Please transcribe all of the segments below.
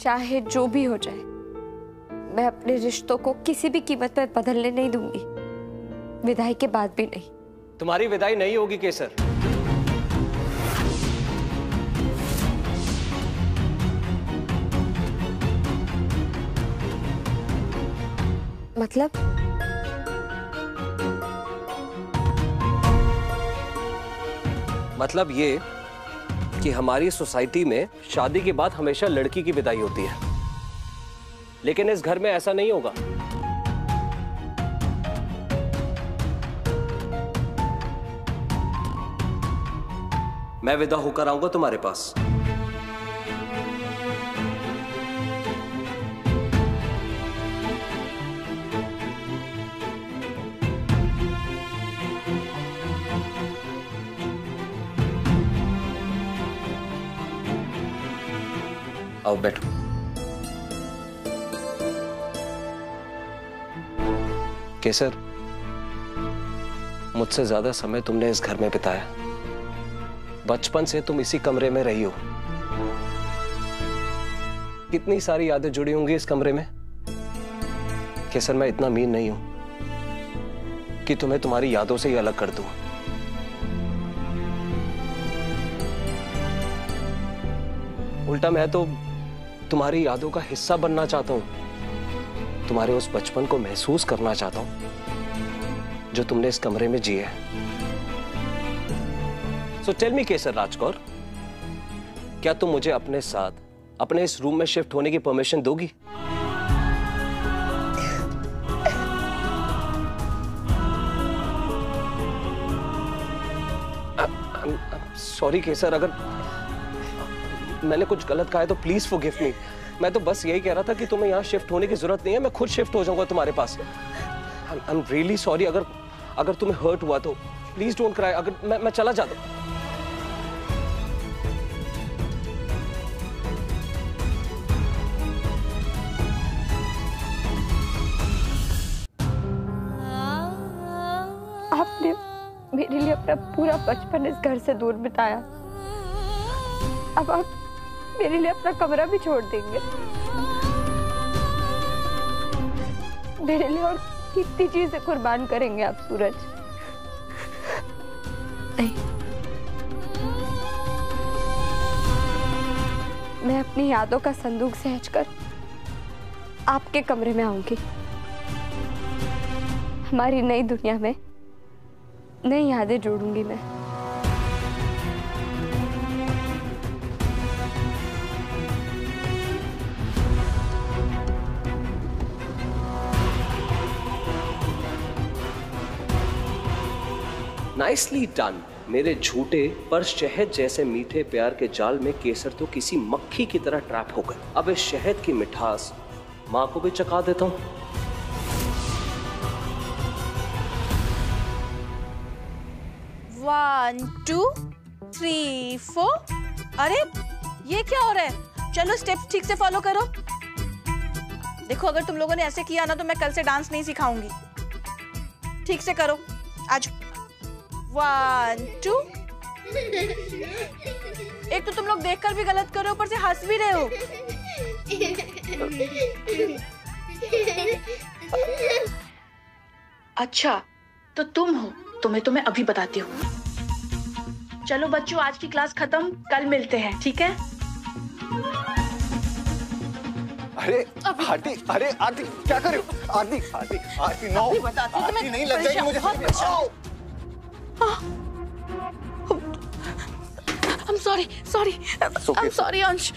चाहे जो भी हो जाए, मैं अपने रिश्तों को किसी भी कीमत पर बदलने नहीं दूंगी, विदाई के बाद भी नहीं। तुम्हारी विदाई नहीं होगी केसर। मतलब ये कि हमारी सोसाइटी में शादी के बाद हमेशा लड़की की विदाई होती है, लेकिन इस घर में ऐसा नहीं होगा। मैं विदा होकर आऊंगा तुम्हारे पास। आओ बैठो। केसर, मुझसे ज्यादा समय तुमने इस घर में बिताया। बचपन से तुम इसी कमरे में रही हो। कितनी सारी यादें जुड़ी होंगी इस कमरे में। केसर, मैं इतना अमीर नहीं हूं कि तुम्हें तुम्हारी यादों से ही अलग कर दूं। उल्टा मैं तो तुम्हारी यादों का हिस्सा बनना चाहता हूं, तुम्हारे उस बचपन को महसूस करना चाहता हूं जो तुमने इस कमरे में जिए। सो टेल मी केसर राजकौर, क्या तुम मुझे अपने साथ अपने इस रूम में शिफ्ट होने की परमिशन दोगी? सॉरी केसर, अगर मैंने कुछ गलत कहा है तो प्लीज फॉरगिव मी। मैं तो बस यही कह रहा था कि तुम्हें यहाँ शिफ्ट होने की जरूरत नहीं है, मैं खुद शिफ्ट हो जाऊंगा तुम्हारे पास। आई एम रियली सॉरी, अगर तुम्हें हर्ट हुआ तो प्लीज डोंट क्राई। अगर मैं चला जाता हूँ। आपने मेरे लिए अपना पूरा बचपन इस घर से दूर बिताया, अब आप मेरे लिए अपना कमरा भी छोड़ देंगे? मेरे लिए और कितनी चीजें कुर्बान करेंगे आप सूरज? नहीं, मैं अपनी यादों का संदूक सहेजकर आपके कमरे में आऊंगी। हमारी नई दुनिया में नई यादें जोड़ूंगी मैं। नाइसली डन मेरे झूठे पर शहद जैसे मीठे प्यार के जाल में केसर तो किसी मक्खी की तरह ट्रैप हो गए। अब इस शहद की मिठास मां को भी चखा देता हूं। 1 2 3 4। अरे ये क्या हो रहा है? चलो स्टेप्स ठीक से फॉलो करो। देखो अगर तुम लोगों ने ऐसे किया ना तो मैं कल से डांस नहीं सिखाऊंगी। ठीक से करो। आज 1 2। एक तो तुम लोग देखकर भी गलत करो, ऊपर से हंस भी रहे हो। अच्छा तो तुम हो, तो मैं अभी बताती हूँ। चलो बच्चों, आज की क्लास खत्म, कल मिलते हैं, ठीक है? अरे आरती, अरे आरती क्या कर रही हो? आरती आरती आरती नो, आरती नहीं लग जाएगी मुझे। I'm sorry अंश।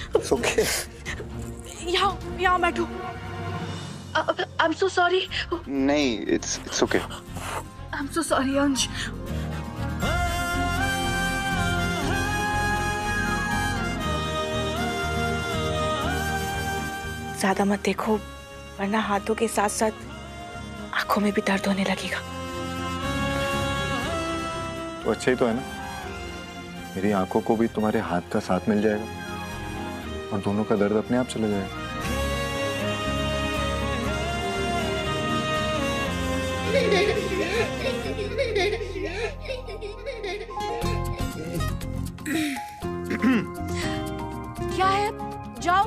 यहाँ बैठो। I'm so sorry। नहीं, it's okay। I'm so sorry अंश। ज्यादा मत देखो, वरना हाथों के साथ साथ आंखों में भी दर्द होने लगेगा। तो अच्छा ही तो है ना, मेरी आंखों को भी तुम्हारे हाथ का साथ मिल जाएगा और दोनों का दर्द अपने आप चला जाएगा। क्या है? जाओ।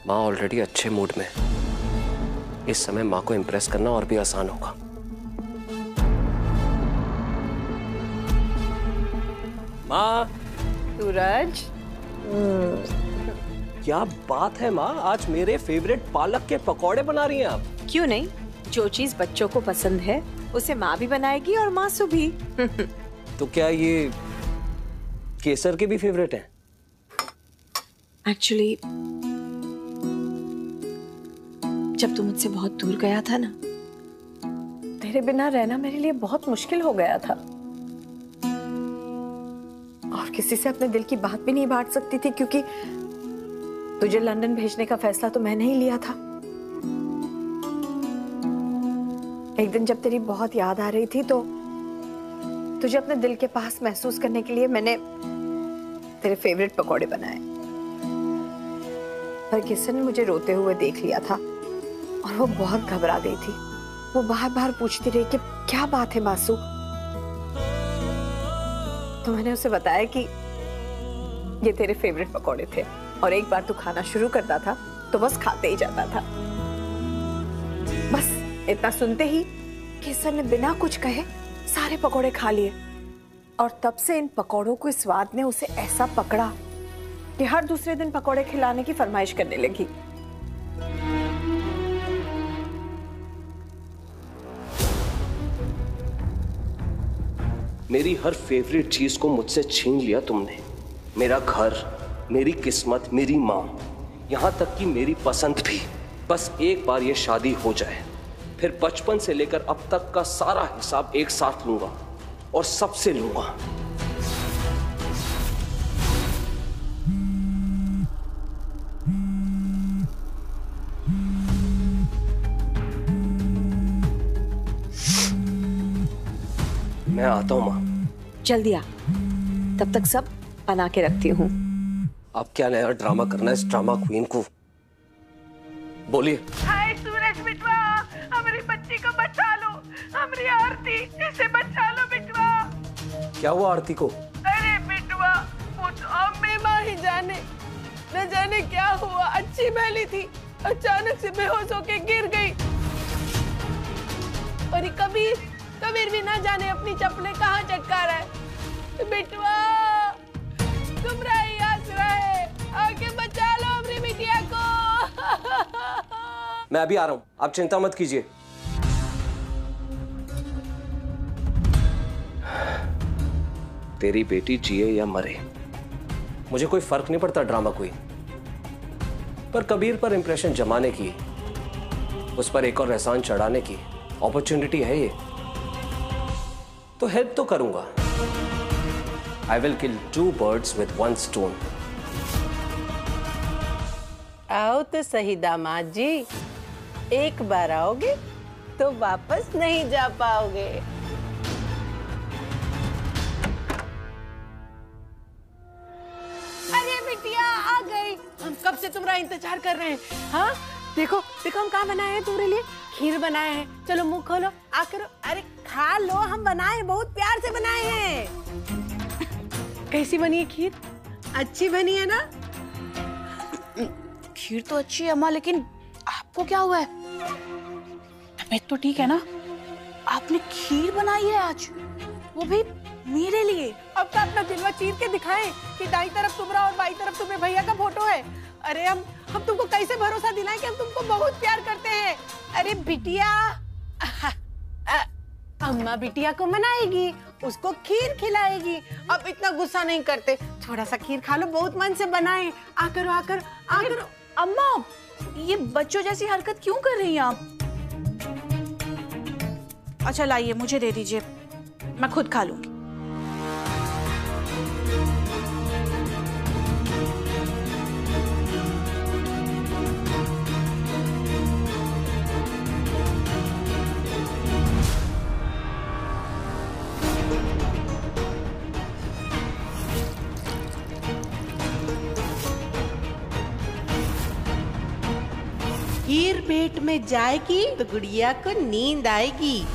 माँ ऑलरेडी अच्छे मूड में है। इस समय माँ को इम्प्रेस करना और भी आसान होगा। माँ। सूरज, क्या बात है माँ, आज मेरे फेवरेट पालक के पकौड़े बना रही हैं आप। क्यों नहीं, जो चीज बच्चों को पसंद है उसे माँ भी बनाएगी और मासू भी। तो क्या ये केसर के भी फेवरेट हैं? एक्चुअली जब तू मुझसे बहुत दूर गया था ना, तेरे बिना रहना मेरे लिए बहुत मुश्किल हो गया था और किसी से अपने दिल की बात भी नहीं बांट सकती थी, क्योंकि तुझे लंदन भेजने का फैसला तो मैंने ही लिया था। एक दिन जब तेरी बहुत याद आ रही थी तो तुझे अपने दिल के पास महसूस करने के लिए मैंने तेरे फेवरेट पकौड़े बनाए। पर किसन ने मुझे रोते हुए देख लिया था और वो बहुत घबरा गई थी। वो बार बार पूछती रही कि क्या बात है मासू। तो मैंने उसे बताया कि ये तेरे फेवरेट पकौड़े थे और एक बार तू खाना शुरू करता था तो बस खाते ही जाता था। बस इतना सुनते ही किसन ने बिना कुछ कहे सारे पकौड़े खा लिए और तब से इन पकौड़ों के स्वाद ने उसे ऐसा पकड़ा कि हर दूसरे दिन पकौड़े खिलाने की फरमाइश करने लगी। मेरी हर फेवरेट चीज को मुझसे छीन लिया तुमने। मेरा घर, मेरी किस्मत, मेरी माँ, यहाँ तक कि मेरी पसंद भी। बस एक बार ये शादी हो जाए, फिर बचपन से लेकर अब तक का सारा हिसाब एक साथ लूंगा और सबसे लूंगा। मैं आता हूं माँ। जल्दी आ, तब तक सब बना के रखती हूँ। आप क्या नया ड्रामा करना है इस ड्रामा क्वीन को? बोलिए। हाय सूरज बिटवा, हमारी बच्ची को बचा लो, हमारी आरती, इसे बचा लो बिटवा। क्या हुआ आरती को? अरे बिटवा, वो तो अम्मी माँ ही जाने, न जाने क्या हुआ। अच्छी भली थी, अचानक से बेहोश होके गिर गई। और कबीर भी ना जाने अपनी चप्पलें कहाँ चटका रहा है। बिटवा, तुम्हारा ही आसरा है, आके बचा लो हमारी बिटिया को। मैं अभी आ रहा हूं, आप चिंता मत कीजिए। तेरी बेटी जिए या मरे, मुझे कोई फर्क नहीं पड़ता ड्रामा क्वीन। पर कबीर पर इंप्रेशन जमाने की, उस पर एक और एहसान चढ़ाने की अपॉर्चुनिटी है ये, तो हेल्प तो करूंगा। I will kill 2 birds with 1 stone. आओ तो सही दामाद जी, एक बार आओगे तो वापस नहीं जा पाओगे। अरे बिटिया आ गई, हम कब से तुम्हारा इंतजार कर रहे हैं। हाँ देखो देखो, हम कहाँ बनाए हैं तुम्हारे लिए, खीर बनाए हैं। चलो मुंह खोलो, आ करो, अरे खा लो, हम बनाए हैं, बहुत प्यार से बनाए हैं। कैसी बनी है खीर? अच्छी बनी है ना? खीर तो अच्छी है अम्मा, लेकिन आपको क्या हुआ है? तबीयत तो ठीक है ना? आपने खीर बनाई है आज, वो भी मेरे लिए। अब तो अपना दिलवा चीर के दिखाएं कि दाई तरफ तुम्हारा और बाई तरफ तुम्हें भैया का फोटो है। अरे हम तुमको कैसे भरोसा दिलाएं कि हम तुमको बहुत प्यार करते हैं। अरे बिटिया, अम्मा बिटिया को मनाएगी, उसको खीर खिलाएगी। अब इतना गुस्सा नहीं करते, थोड़ा सा खीर खा लो, बहुत मन से बनाए। आकर आकर आकर। अम्मा, ये बच्चों जैसी हरकत क्यों कर रही हैं आप? अच्छा लाइए, मुझे दे दीजिए, मैं खुद खा लूंगी। खीर पेट में जाएगी तो गुड़िया को नींद आएगी।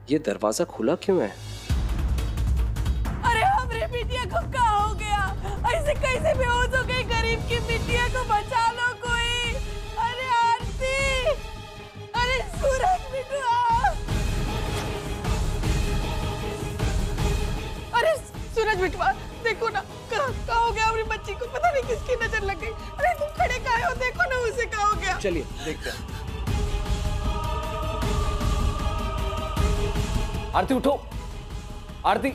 ये दरवाजा खुला क्यों है? अरे हमरे बिटिया को क्या हो गया? ऐसे कैसे बेहोश हो गई? गरीब की बिटिया को बचा लो कोई। अरे आरती, अरे सूरज बिटुआ, अरे सूरज बिटुआ देखो ना, क्या हो गया हमारी बच्ची को? पता नहीं किसकी नजर लग गई। अरे तुम खड़े काहे हो? देखो ना उसे क्या हो गया। चलिए देखते हैं। आरती उठो, आरती।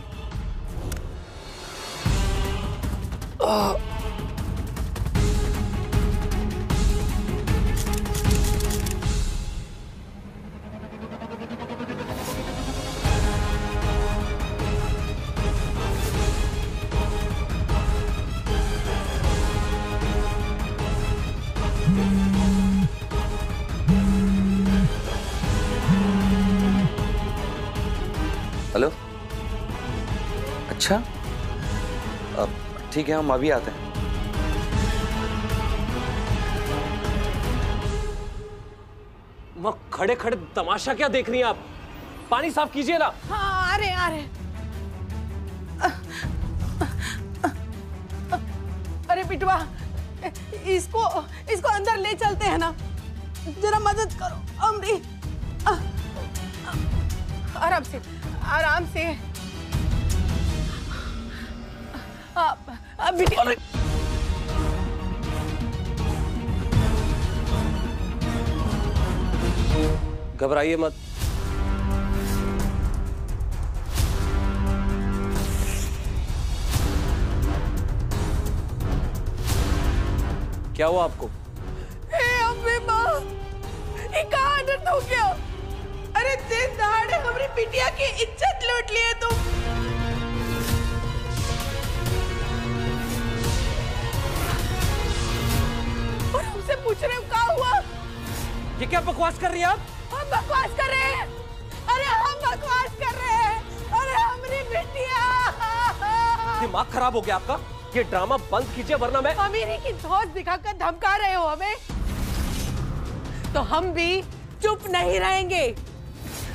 हेलो, अच्छा, अब ठीक है, हम अभी आते हैं। वहाँ खड़े खड़े तमाशा क्या देख रही हैं आप? पानी साफ कीजिए ना। हाँ, आ रहे। अरे बिटवा, इसको अंदर ले चलते हैं ना, जरा मदद करो अमरी। आराम से। बिटिया, घबराइए मत। क्या हुआ आपको? अम्बे माँ, ये कहाँ आनंद हो गया? अरे दिन दहाड़े हमारी बिटिया की इज्जत लूट लिए तुम। और हमसे पूछ रहे हो क्या हुआ? ये क्या बकवास कर रही हैं आप? हम बकवास कर रहे हैं? अरे हम बकवास कर रहे हैं? अरे हमारी बिटिया। दिमाग खराब हो गया आपका? ये ड्रामा बंद कीजिए वरना मैं। अमीरी की धौंस दिखाकर धमका रहे हो हमें? तो हम भी चुप नहीं रहेंगे।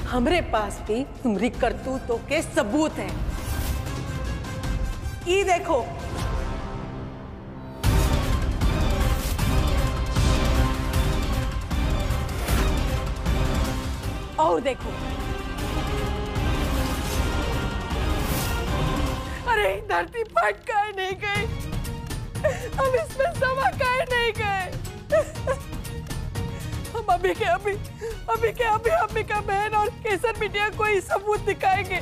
हमारे पास भी तुम्हारी करतूतों के सबूत हैं। ये देखो, और देखो। अरे धरती फट काहे नहीं गई? हम इसमें समा काहे नहीं गए? हम अभी के अभी का बहन और केसर बिटिया को ही सबूत दिखाएंगे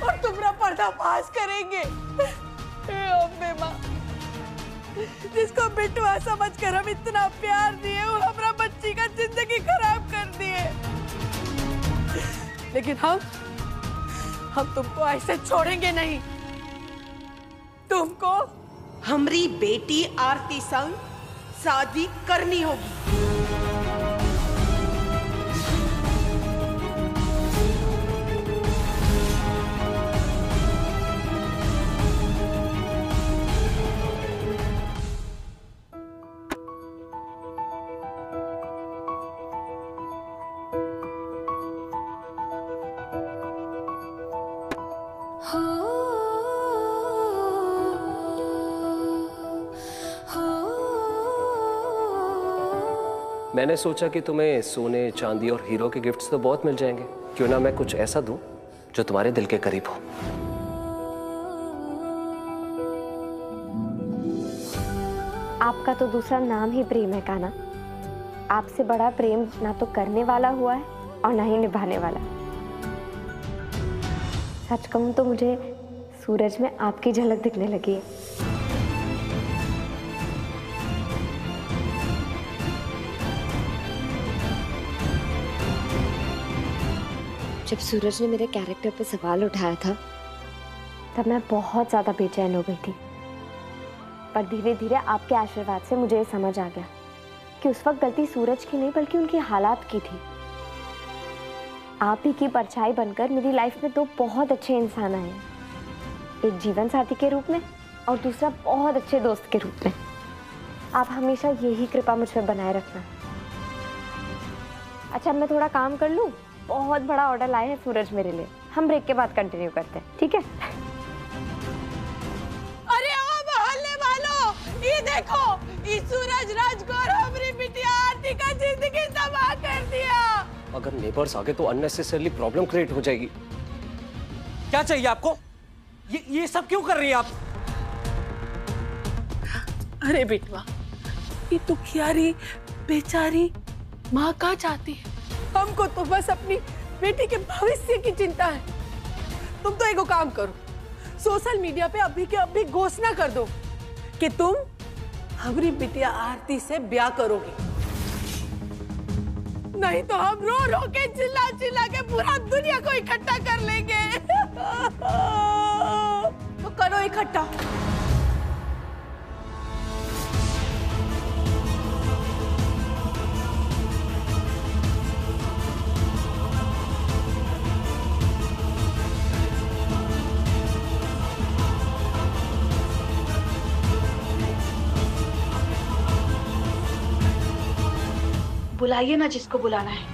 और तुम्हारा पर्दाफाश करेंगे। अम्बे माँ, जिसको बिटुआ समझकर हम इतना प्यार दिए, वो हमारा बच्ची का जिंदगी खराब कर दिए। लेकिन हम तुमको ऐसे छोड़ेंगे नहीं। तुमको हमारी बेटी आरती संग शादी करनी होगी। मैंने सोचा कि तुम्हें सोने चांदी और हीरो के गिफ्ट्स तो बहुत मिल जाएंगे, क्यों ना मैं कुछ ऐसा दूं जो तुम्हारे दिल के करीब हो। आपका तो दूसरा नाम ही प्रेम है कान्हा। आपसे बड़ा प्रेम ना तो करने वाला हुआ है और ना ही निभाने वाला। सच कहूं तो मुझे सूरज में आपकी झलक दिखने लगी है। जब सूरज ने मेरे कैरेक्टर पे सवाल उठाया था तब मैं बहुत ज़्यादा बेचैन हो गई थी, पर धीरे धीरे आपके आशीर्वाद से मुझे ये समझ आ गया कि उस वक्त गलती सूरज की नहीं बल्कि उनकी हालात की थी। आप ही की परछाई बनकर मेरी लाइफ में दो बहुत अच्छे इंसान आए हैं, एक जीवन साथी के रूप में और दूसरा बहुत अच्छे दोस्त के रूप में। आप हमेशा यही कृपा मुझ पर बनाए रखना। अच्छा, मैं थोड़ा काम कर लूँ बहुत बड़ा ऑर्डर लाए हैं सूरज मेरे लिए। हम ब्रेक के बाद कंटिन्यू करते हैं, ठीक है? अरे ओ मोहल्ले वालों, ये देखो, ये सूरज राजगौर हमारी बिटिया आरती का जिंदगी तबाह कर दिया। अगर नेबर्स आगे तो अननेसेसरली प्रॉब्लम क्रिएट हो जाएगी। क्या चाहिए आपको? ये सब क्यों कर रही है आप? अरे बेटवा, ये दुखियारी बेचारी माँ का चाहती है, हमको तो बस अपनी बेटी के भविष्य की चिंता है। तुम तो एगो काम करो, सोशल मीडिया पे अभी के अभी घोषणा कर दो कि तुम हमारी बिटिया आरती से ब्याह करोगी, नहीं तो हम रो रो के चिल्ला चिल्ला के पूरा दुनिया को इकट्ठा कर लेंगे। तो करो इकट्ठा। बुलाइए ना जिसको बुलाना है।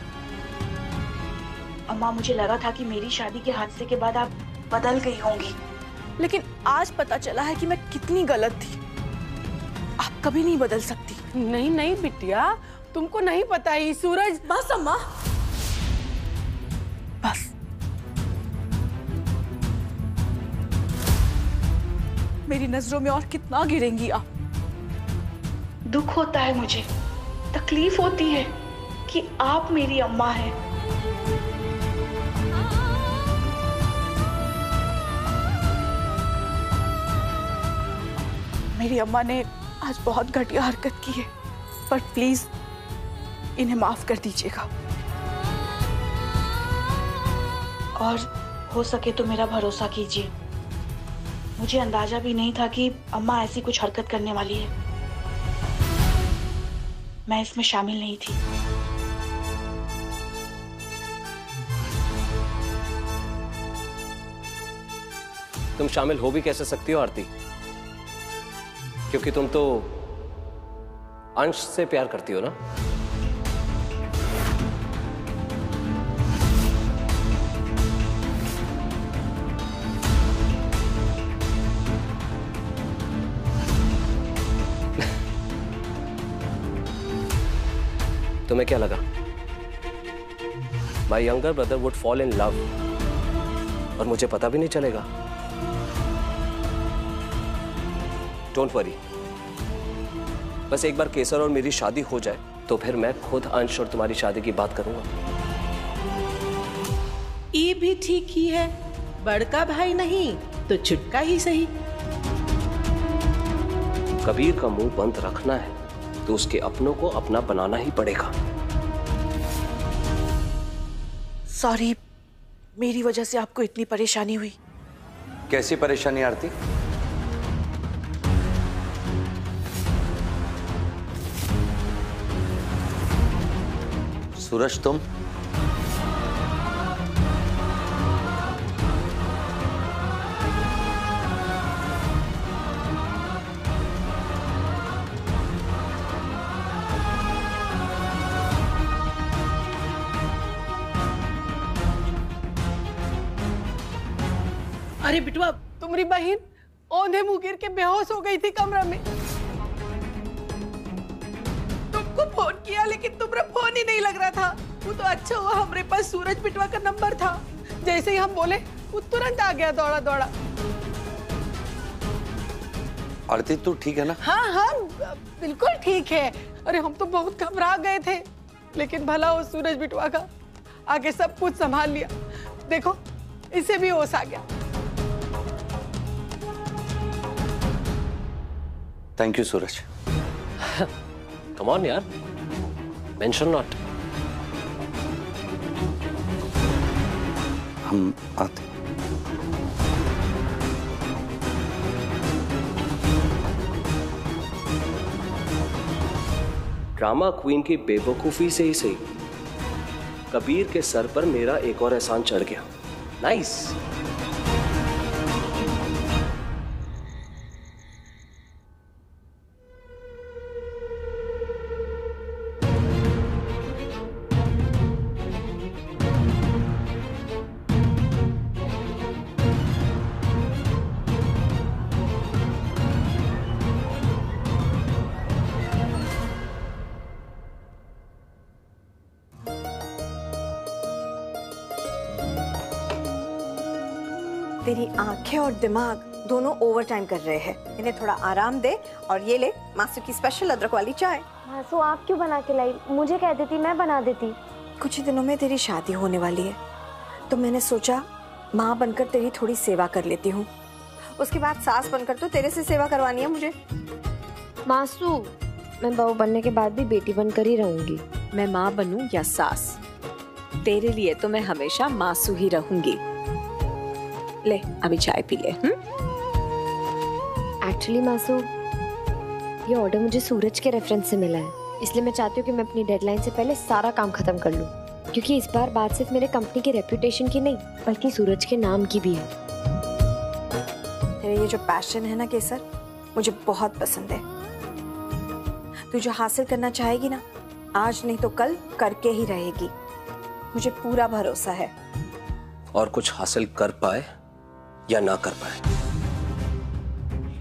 अम्मा, मुझे लगा था कि मेरी शादी के हादसे के बाद आप बदल गई होंगी, लेकिन आज पता चला है कि मैं कितनी गलत थी। आप कभी नहीं बदल सकती। नहीं नहीं बिटिया, तुमको नहीं पता ही सूरज। बस अम्मा, बस। मेरी नजरों में और कितना गिरेंगी आप। दुख होता है मुझे, तकलीफ होती है कि आप मेरी अम्मा हैं। मेरी अम्मा ने आज बहुत घटिया हरकत की है, पर प्लीज इन्हें माफ कर दीजिएगा। और हो सके तो मेरा भरोसा कीजिए, मुझे अंदाजा भी नहीं था कि अम्मा ऐसी कुछ हरकत करने वाली है। मैं इसमें शामिल नहीं थी। तुम शामिल हो भी कैसे सकती हो आरती? क्योंकि तुम तो अंश से प्यार करती हो ना। तुम्हें क्या लगा my younger brother would fall in love और मुझे पता भी नहीं चलेगा? डोंट वरी, बस एक बार केसर और मेरी शादी हो जाए तो फिर मैं खुद अंश और तुम्हारी शादी की बात करूंगा। ये भी ठीक ही है, बड़का भाई नहीं तो छुटका ही सही। कबीर का मुंह बंद रखना है तो उसके अपनों को अपना बनाना ही पड़ेगा। सॉरी, मेरी वजह से आपको इतनी परेशानी हुई। कैसी परेशानी आरती? सूरज, तुम? अरे बिटवा, तुम्हारी बहन औंधे मुंह गिर के बेहोश हो गई थी कमरा में। तुमको फोन किया लेकिन तुम्हारा फोन ही नहीं लग रहा था। वो तो अच्छा हुआ हमारे पास सूरज बिटवा का नंबर था। जैसे ही हम बोले वो तुरंत आ गया दौड़ा दौड़ा। आरती, तू ठीक है ना? हाँ हाँ बिल्कुल ठीक है। अरे हम तो बहुत घबरा गए थे, लेकिन भला वो सूरज बिटवा का आगे सब कुछ संभाल लिया। देखो, इसे भी होश आ गया। Thank you Suraj. Come on यार, मेंशन नॉट। हम आते। ड्रामा क्वीन की बेवकूफी से ही सही, कबीर के सर पर मेरा एक और एहसान चढ़ गया। नाइस। तेरी आंखें और दिमाग दोनों ओवर टाइम कर रहे हैं। इन्हें थोड़ा आराम दे और ये ले मासू की स्पेशल अदरक वाली चाय। मासू आप क्यों बना के लाई? मुझे कह देती, मैं बना देती। कुछ ही दिनों में तेरी शादी होने वाली है, तो मैंने सोचा माँ बनकर तेरी थोड़ी सेवा कर लेती हूँ। उसके बाद सास बनकर तो तेरे से सेवा करवानी है मुझे। मासू, मैं बहू बनने के बाद भी बेटी बनकर ही रहूंगी। मैं माँ बनूं या सास, तेरे लिए तो मैं हमेशा मासू ही रहूंगी। ले अभी चाय पी ले। एक्चुअली मासू, ये ऑर्डर मुझे सूरज के रेफरेंस से मिला है, इसलिए मैं चाहती हूँ कि मैं अपनी डेडलाइन से पहले सारा काम खत्म कर लूँ, क्योंकि इस बार बात सिर्फ मेरे कंपनी की रेपुटेशन की नहीं बल्कि सूरज के नाम की भी है। तेरा ये जो पैशन है ना केसर, मुझे बहुत पसंद है। तू जो हासिल करना चाहेगी ना, आज नहीं तो कल करके ही रहेगी, मुझे पूरा भरोसा है। और कुछ हासिल कर पाए या ना कर पाए,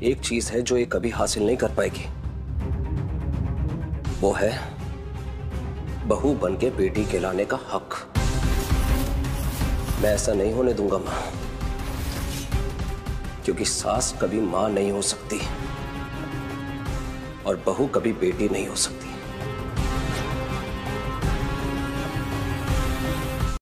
एक चीज है जो ये कभी हासिल नहीं कर पाएगी, वो है बहू बन के बेटी कहलाने का हक। मैं ऐसा नहीं होने दूंगा मां, क्योंकि सास कभी मां नहीं हो सकती और बहू कभी बेटी नहीं हो सकती।